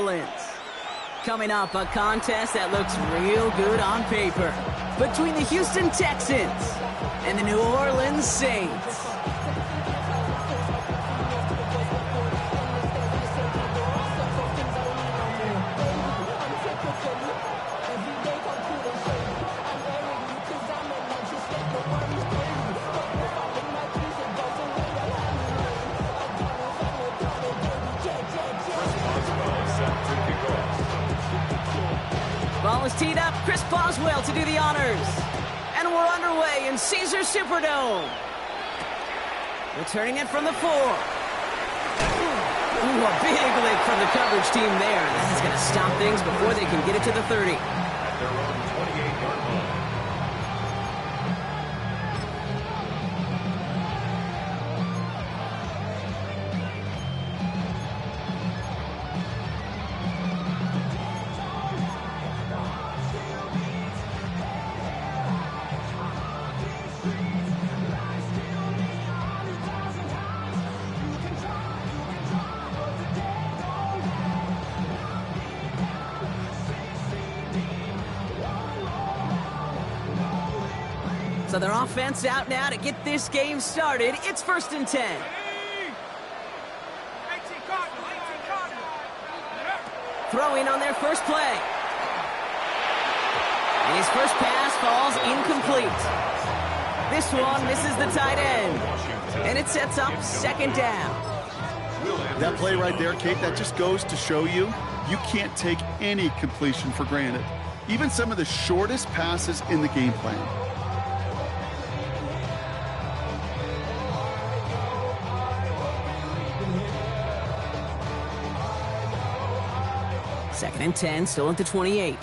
Orleans. Coming up, a contest that looks real good on paper between the Houston Texans and the New Orleans Saints. Ball is teed up. Chris Boswell to do the honors. And we're underway in Caesars Superdome. Returning it from the 4. Ooh, a big lick from the coverage team there. That is going to stop things before they can get it to the 30. So their offense out now to get this game started. It's 1st and 10. Throwing on their first play. And his first pass falls incomplete. This one misses the tight end. And it sets up 2nd down. That play right there, Kate, that just goes to show you can't take any completion for granted. Even some of the shortest passes in the game plan. 2nd and 10, still at the 28.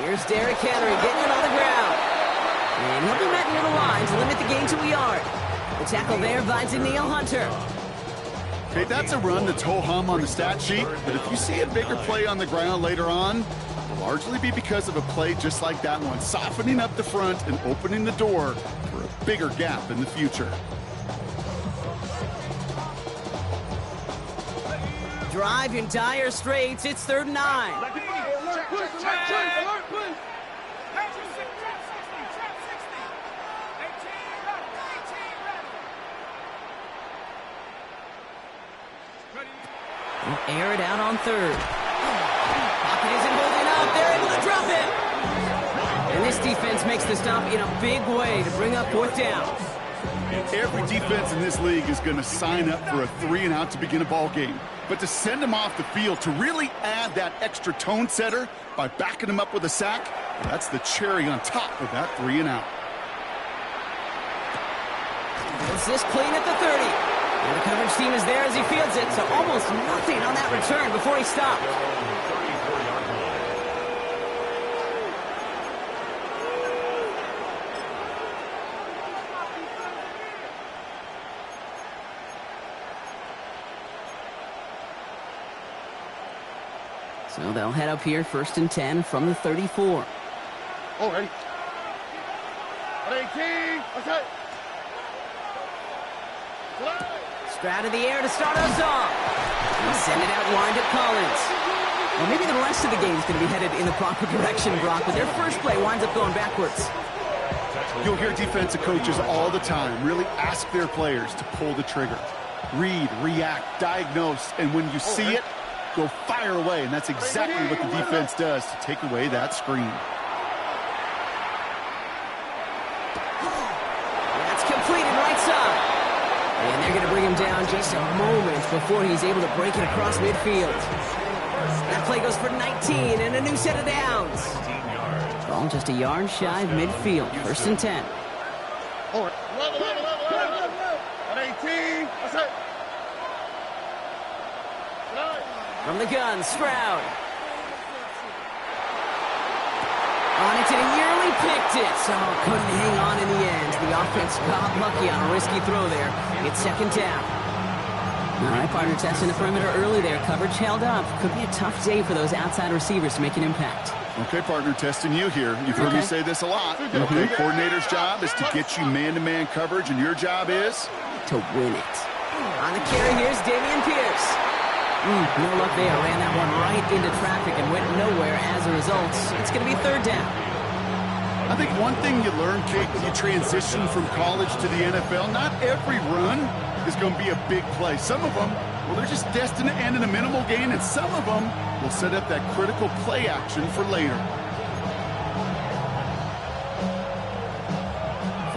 Here's Derrick Henry getting it on the ground. And he'll be met near the line to limit the gain to a yard. The tackle there by Danielle Hunter. Okay, that's a run that's ho-hum on the stat sheet, but if you see a bigger play on the ground later on, it'll largely be because of a play just like that one, softening up the front and opening the door for a bigger gap in the future. Drive in dire straits. It's 3rd and 9. We'll air it out on 3rd. Pocket isn't holding up. They're able to drop it. And this defense makes the stop in a big way to bring up 4th down. Every defense in this league is going to sign up for a 3-and-out to begin a ball game. But to send them off the field, to really add that extra tone setter by backing them up with a sack, well, that's the cherry on top of that 3-and-out. Is this clean at the 30? And the coverage team is there as he fields it, so almost nothing on that return before he stopped. So they'll head up here, 1st and 10 from the 34. Oh, ready. 18, okay. Stroud of the air to start us off. And send it out wide to Collins. Well, maybe the rest of the game is going to be headed in the proper direction, Brock, but their first play winds up going backwards. You'll hear defensive coaches all the time really ask their players to pull the trigger. Read, react, diagnose, and when you see it, go fire away. And that's exactly what the defense does to take away that screen. That's completed right side. And they're going to bring him down just a moment before he's able to break it across midfield. That play goes for 19 and a new set of downs. Ball just a yard shy of midfield. 1st and 10. All right. 18. That's it. From the gun, Stroud. On it, and he nearly picked it. So couldn't hang on in the end. The offense got lucky on a risky throw there. It's 2nd down. All right, partner, testing the perimeter early there. Coverage held up. Could be a tough day for those outside receivers to make an impact. Okay, partner, testing you here. You've heard me say this a lot. Okay, coordinator's job is to get you man-to-man coverage, and your job is? To win it. On the carry, here's Dameon Pierce. No luck there. Ran that one right into traffic and went nowhere as a result. It's going to be third down. I think one thing you learn, Kate, when you transition from college to the NFL, not every run is going to be a big play. Some of them, well, they're just destined to end in a minimal gain, and some of them will set up that critical play action for later.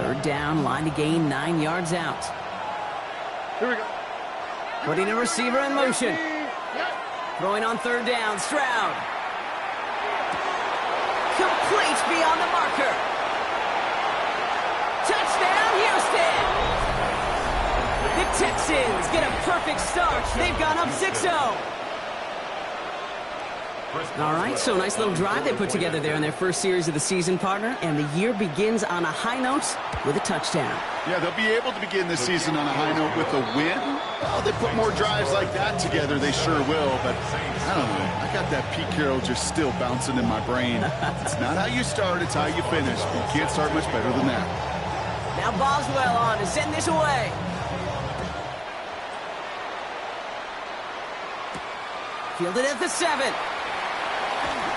Third down, line to gain 9 yards out. Here we go. Putting a receiver in motion. Throwing on third down, Stroud. Complete beyond the marker. Touchdown, Houston! The Texans get a perfect start. They've gone up 6-0. All right, so nice little drive they put together there in their first series of the season, partner, and the year begins on a high note with a touchdown. Yeah, they'll be able to begin this season on a high note with a win. Well, they put more drives like that together, they sure will, but I don't know. I got that Pete Carroll just still bouncing in my brain. It's not how you start, it's how you finish. You can't start much better than that. Now Boswell on to send this away. Fielded at the 7.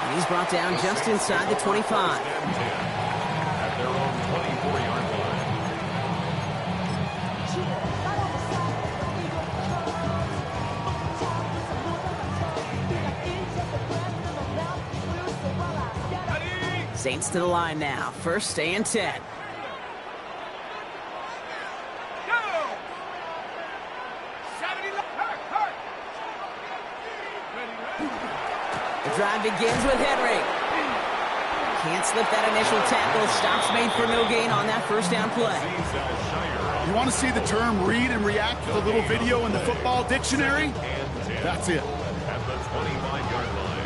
And he's brought down just inside the 25. At their own 24-yard line. Saints to the line now. First and 10. The drive begins with Henry. Can't slip that initial tackle. Stops made for no gain on that first down play. You want to see the term read and react with a little video in the football dictionary? That's it. At the 25-yard line.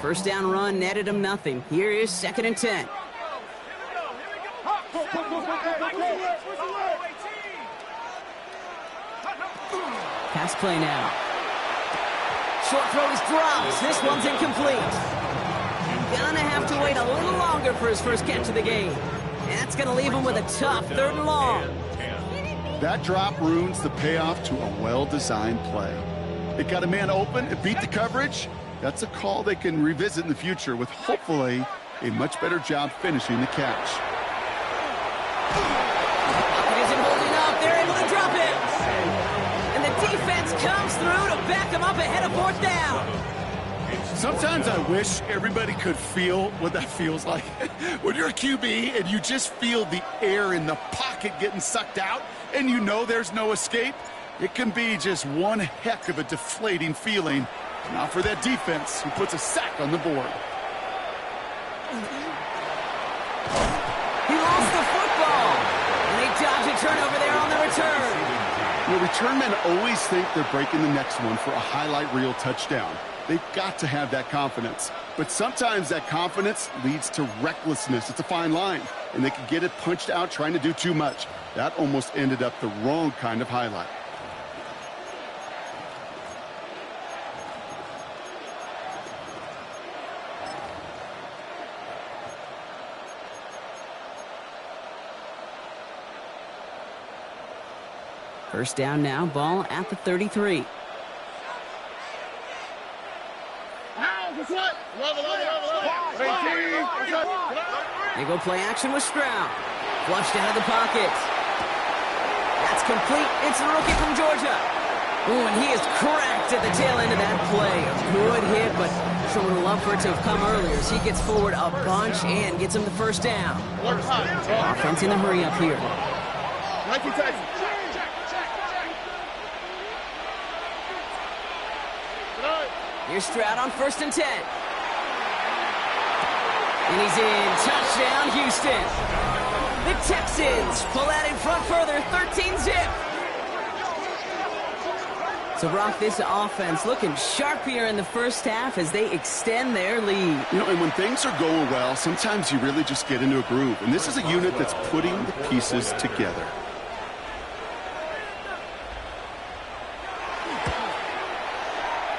First down run netted him nothing. Here is second and 10. Pass play now. Short throw is dropped. This one's incomplete. Gonna have to wait a little longer for his first catch of the game. That's gonna leave him with a tough third and long. That drop ruins the payoff to a well-designed play. It got a man open, it beat the coverage. That's a call they can revisit in the future with hopefully a much better job finishing the catch. It isn't holding up. They're able to drop it. And the defense comes through to back them up ahead of fourth down. Sometimes I wish everybody could feel what that feels like. When you're a QB and you just feel the air in the pocket getting sucked out and you know there's no escape, it can be just one heck of a deflating feeling. Now for that defense who puts a sack on the board. He lost the football. And they dodge a turnover there on the return. You know, return men always think they're breaking the next one for a highlight reel touchdown. They've got to have that confidence. But sometimes that confidence leads to recklessness. It's a fine line. And they can get it punched out trying to do too much. That almost ended up the wrong kind of highlight. First down now, ball at the 33. They go play action with Stroud. Flushed out of the pocket. That's complete. It's the rookie from Georgia. Ooh, and he is cracked at the tail end of that play. A good hit, but sure would love for it to have come earlier as he gets forward a bunch and gets him the first down. Offense in a hurry up here. Here's Stroud on first and 10. And he's in. Touchdown, Houston. The Texans pull out in front further, 13-zip. So, Brock, this offense looking sharp here in the first half as they extend their lead. You know, and when things are going well, sometimes you really just get into a groove. And this is a unit that's putting the pieces together.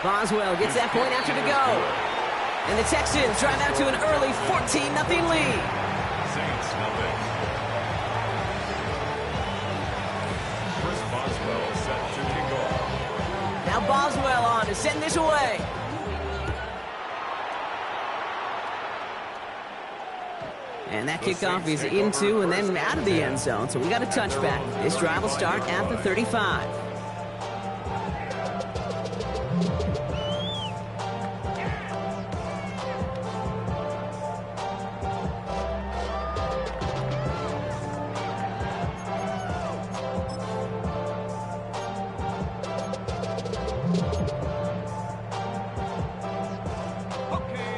Boswell gets that point after to go. And the Texans drive out to an early 14-0 lead. Saints nothing. Chris Boswell set to kick off. Now Boswell on to send this away. And that kickoff is into and then out of the end zone. So we got a touchback. This drive will start at the 35.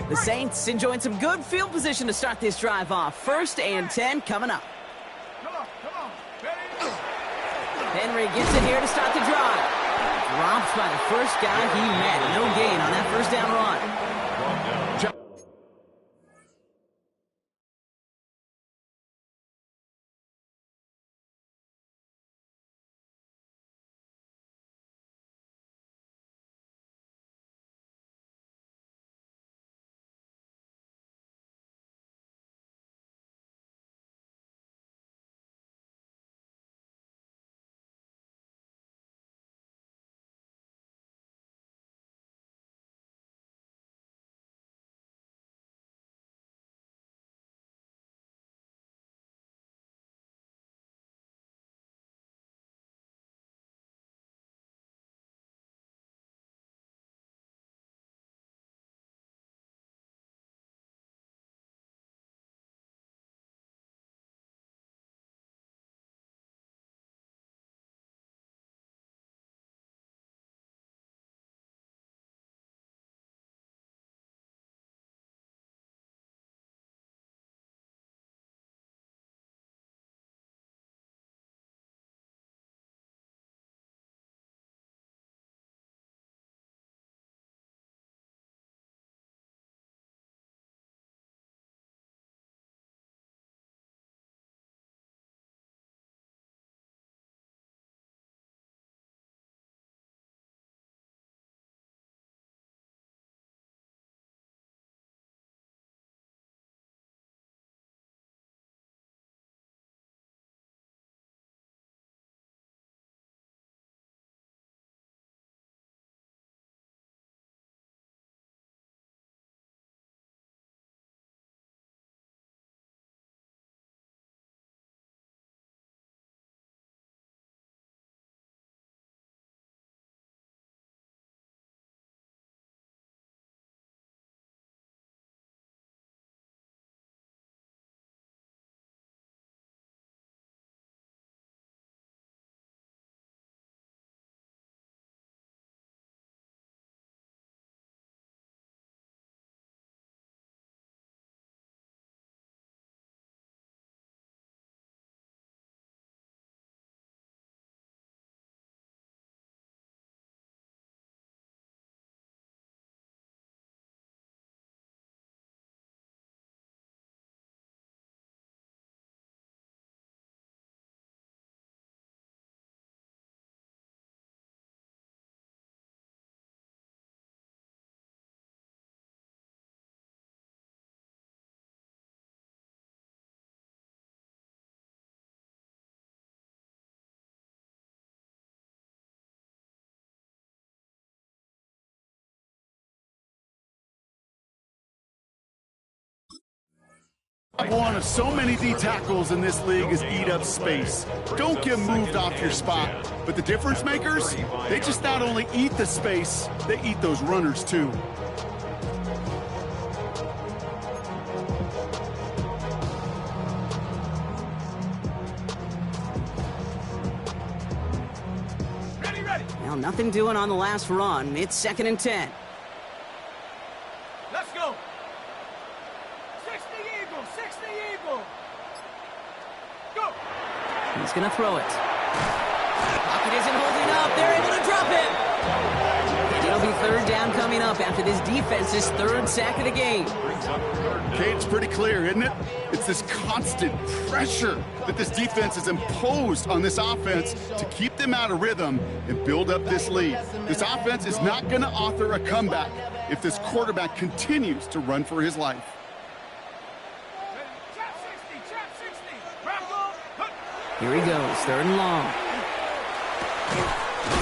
The Saints enjoying some good field position to start this drive off. 1st and 10 coming up. Henry gets it here to start the drive. Dropped by the first guy he met. No gain on that first down run. One of so many D tackles in this league is eat up space. Don't get moved off your spot. But the difference makers, they just not only eat the space, they eat those runners too. Well, nothing doing on the last run. It's 2nd and 10. Let's go. 60 Eagle, 60 Eagle. Go. He's going to throw it. Pocket isn't holding up. They're able to drop him. And it'll be third down coming up after this defense's third sack of the game. Okay, it's pretty clear, isn't it? It's this constant pressure that this defense has imposed on this offense to keep them out of rhythm and build up this lead. This offense is not going to author a comeback if this quarterback continues to run for his life. Here he goes, third and long.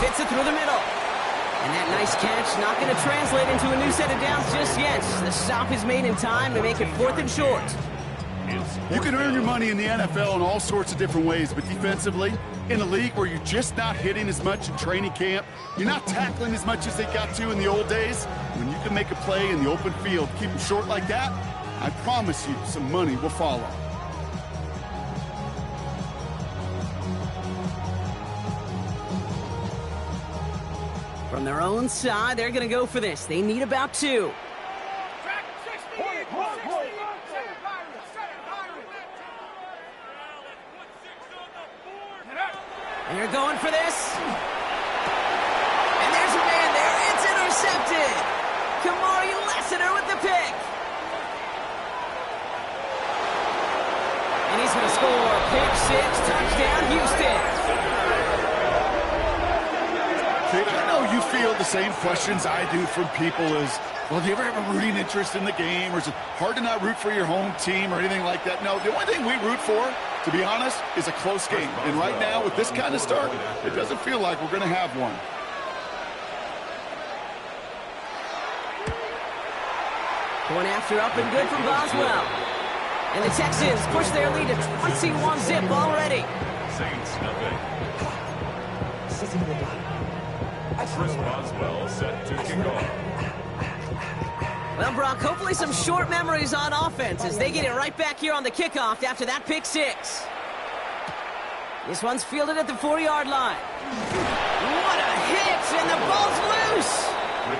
Fits it through the middle. And that nice catch not going to translate into a new set of downs just yet. The stop is made in time to make it fourth and short. You can earn your money in the NFL in all sorts of different ways, but defensively, in a league where you're just not hitting as much in training camp, you're not tackling as much as they got to in the old days, when you can make a play in the open field, keep them short like that, I promise you some money will follow. From their own side, they're going to go for this. They need about 2. And they're going for this. And there's a man there. It's intercepted. Kamari Lassiter with the pick. And he's going to score. Pick 6, touchdown, Houston. I know you feel the same questions I do from people as, well, do you ever have a rooting interest in the game? Or is it hard to not root for your home team or anything like that? No, the only thing we root for, to be honest, is a close game. And right now, with this kind of start, it doesn't feel like we're going to have one. Going after up and good from Boswell. And the Texans push their lead to 21-zip already. Saints nothing. Chris Boswell set to kick off. Well, Brock, hopefully some short memories on offense as they get it right back here on the kickoff after that pick 6. This one's fielded at the 4-yard line. What a hit, and the ball's loose.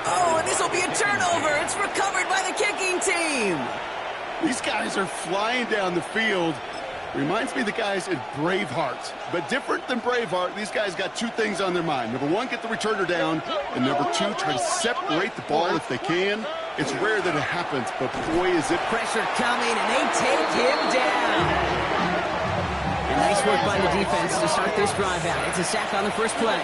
Oh, and this will be a turnover. It's recovered by the kicking team. These guys are flying down the field. Reminds me of the guys in Braveheart. But different than Braveheart, these guys got 2 things on their mind. Number 1, get the returner down. And number 2, try to separate the ball if they can. It's rare that it happens, but boy, is it. Pressure coming, and they take him down. And nice work by the defense to start this drive out. It's a sack on the first play.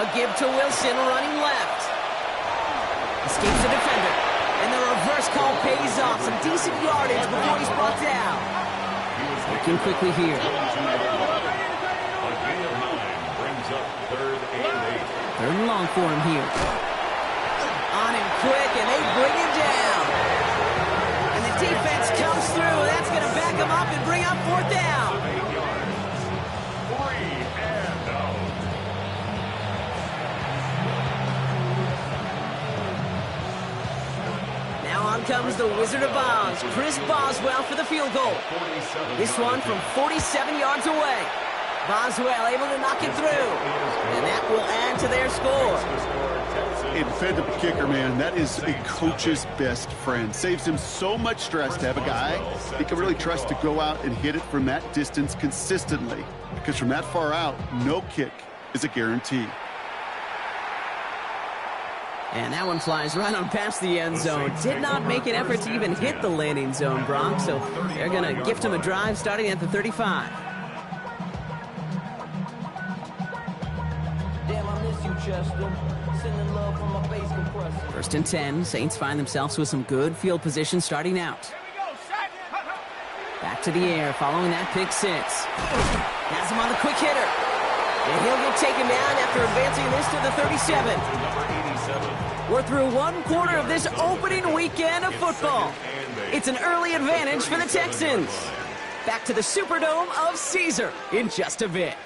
A give to Wilson, running left. Escapes the defender. And the reverse call pays off. Some decent yardage before he's brought down. Working quickly here. Third and long for him here. On him quick, and they bring him down. And the defense comes through. That's going to back him up and bring up fourth down. 3 and out. Now on comes the Wizard of Oz, Chris Boswell for the field goal. This one from 47 yards away. Boswell able to knock it through. And that will add to their score. A dependable kicker, man. That is a coach's best friend. Saves him so much stress to have a guy he can really trust to go out and hit it from that distance consistently. Because from that far out, no kick is a guarantee. And that one flies right on past the end zone. Did not make an effort to even hit the landing zone, Brock. So they're going to gift him a drive starting at the 35. First and 10. Saints find themselves with some good field position starting out. Back to the air following that pick 6. Has him on the quick hitter. And he'll get taken down after advancing this to the 37. We're through one quarter of this opening weekend of football. It's an early advantage for the Texans. Back to the Superdome of Caesar in just a bit.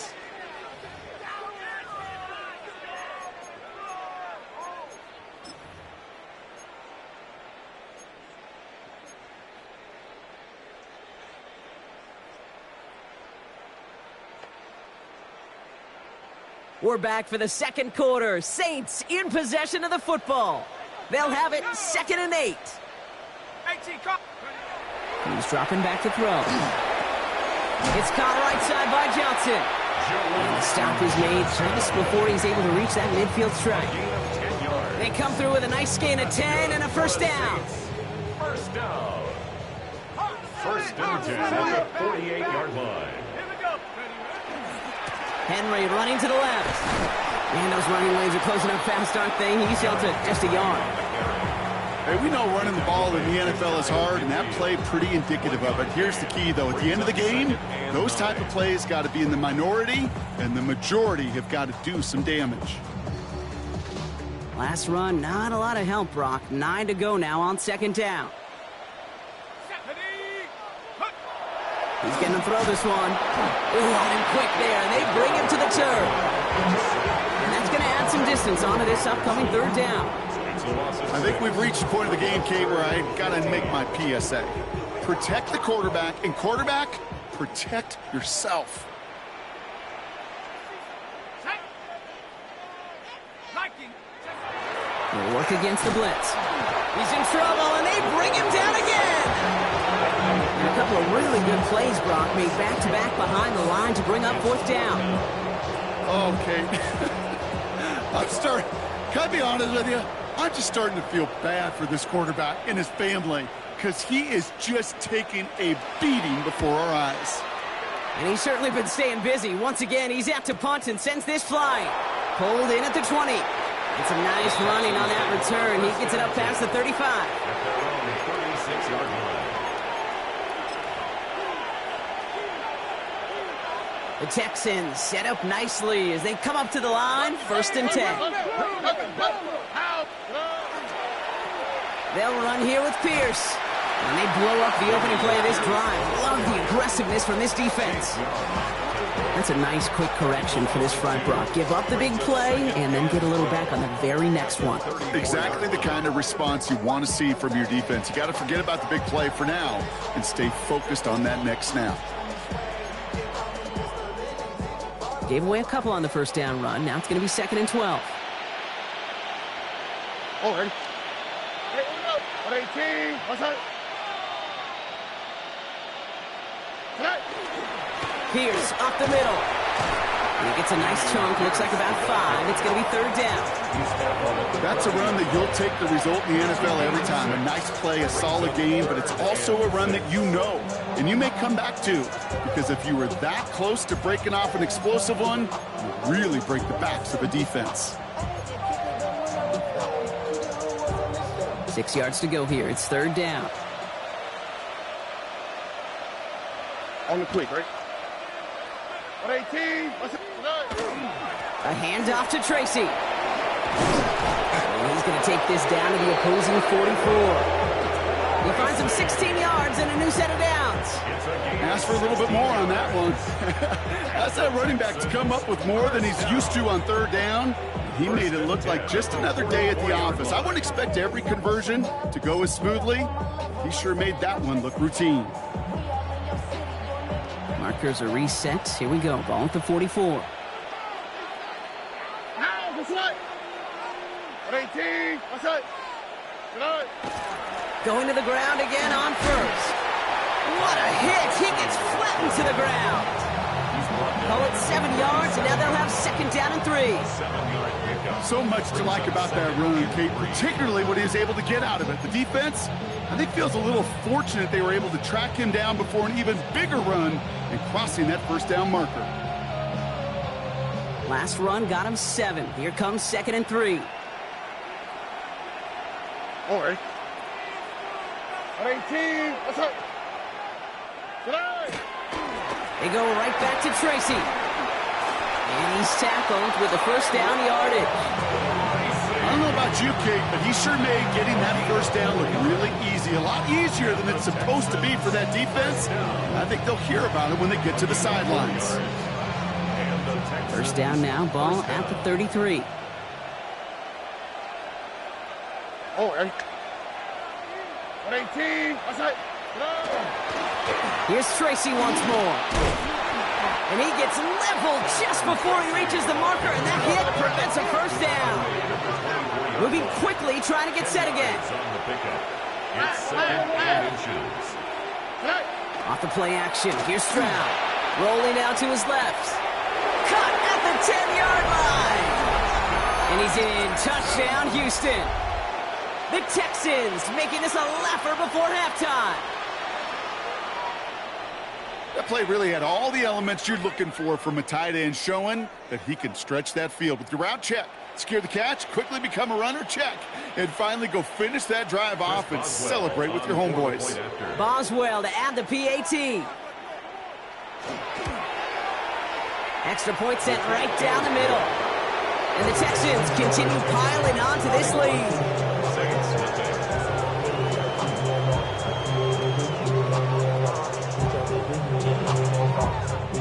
We're back for the second quarter. Saints in possession of the football. They'll have it 2nd and 8. He's dropping back to throw. It's caught right side by Johnson. And the stop is made just before he's able to reach that midfield strike. They come through with a nice gain of 10 and a first down. First down. First and 10 at the 48-yard line. Henry running to the left. And those running lanes are closing up fast, aren't they? He's held to just a yard. Hey, we know running the ball in the NFL is hard, and that play pretty indicative of it. Here's the key, though. At the end of the game, those type of plays got to be in the minority, and the majority have got to do some damage. Last run, not a lot of help, Brock. 9 to go now on second down. He's going to throw this one. Ooh, on him quick there. They bring him to the turf. And that's going to add some distance onto this upcoming third down. I think we've reached the point of the game, Kate, where I got to make my PSA. Protect the quarterback, and quarterback, protect yourself. They'll work against the blitz. He's in trouble, and they bring him down again. And a couple of really good plays, Brock, made back-to-back behind the line to bring up fourth down. Okay. Can I be honest with you? I'm just starting to feel bad for this quarterback and his family because he is just taking a beating before our eyes. And he's certainly been staying busy. Once again, he's out to punt and sends this flying. Pulled in at the 20. It's a nice running on that return. He gets it up past the 35. The Texans set up nicely as they come up to the line. First and 10. They'll run here with Pierce. And they blow up the opening play of this drive. Love the aggressiveness from this defense. That's a nice quick correction for this front, Brock. Give up the big play and then get a little back on the very next one. Exactly the kind of response you want to see from your defense. You got to forget about the big play for now and stay focused on that next snap. Gave away a couple on the first down run. Now it's going to be 2nd and 12. Oh, ready? Hey, 18. What's that? Pierce up the middle. He gets a nice chunk. Looks like about 5. It's going to be third down. That's a run that you'll take the result in the NFL every time. A nice play, a solid game, but it's also a run that you know and you may come back to, because if you were that close to breaking off an explosive one, you really break the backs of a defense. 6 yards to go here. It's third down. On the quick, right? 18. What's it? A handoff to Tracy. And he's going to take this down to the opposing 44. He finds him 16 yards and a new set of downs. Ask for a little bit more on that one. That's that running back to come up with more than he's used to on third down. He made it look like just another day at the office. I wouldn't expect every conversion to go as smoothly. He sure made that one look routine. Markers are reset. Here we go. Ball at the 44. Now, what's that? 18. What's that? Going to the ground again on first. What a hit. He gets flattened to the ground. Oh, it's 7 yards, and now they'll have 2nd down and 3. So much to like about that run, Kate, particularly what he was able to get out of it. The defense, I think, feels a little fortunate they were able to track him down before an even bigger run and crossing that first down marker. Last run got him 7. Here comes 2nd and 3. All right. 18. What's up? They go right back to Tracy. And he's tackled with the first down yardage. I don't know about you, Kate, but he sure made getting that first down look really easy. A lot easier than it's supposed to be for that defense. I think they'll hear about it when they get to the sidelines. First down now, ball at the 33. All right. 18. What's that? Here's Tracy once more. And he gets leveled just before he reaches the marker, and that hit prevents a first down. Moving quickly, trying to get set again. It's 2nd and inches. Off the play action, here's Stroud. Rolling out to his left. Cut at the 10-yard line. And he's in. Touchdown, Houston. The Texans making this a laugher before halftime. That play really had all the elements you're looking for from a tight end, showing that he can stretch that field with your route check. Secure the catch, quickly become a runner, check. And finally go finish that drive off and celebrate with your homeboys. Boswell to add the PAT. Extra point sent right down the middle. And the Texans continue piling on to this lead.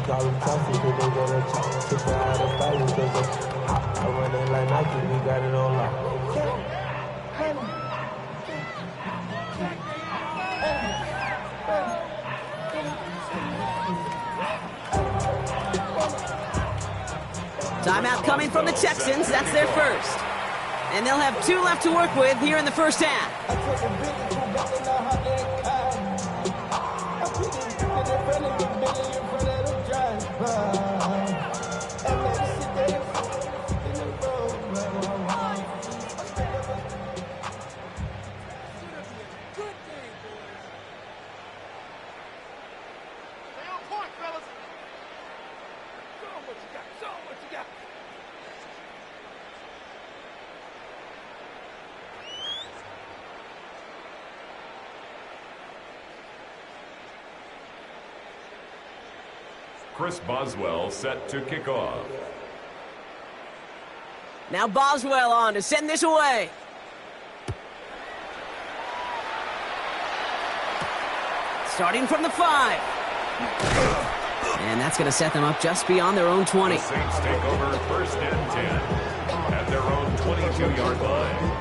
Call them toxic, they go to chop, took her out of fire, cause I run it like Nike, we got it on lock. Timeout coming from the Texans, that's their first. And they'll have 2 left to work with here in the first half. Chris Boswell set to kick off. Now Boswell on to send this away. Starting from the 5. And that's going to set them up just beyond their own 20. The Saints take over first and 10 at their own 22-yard line.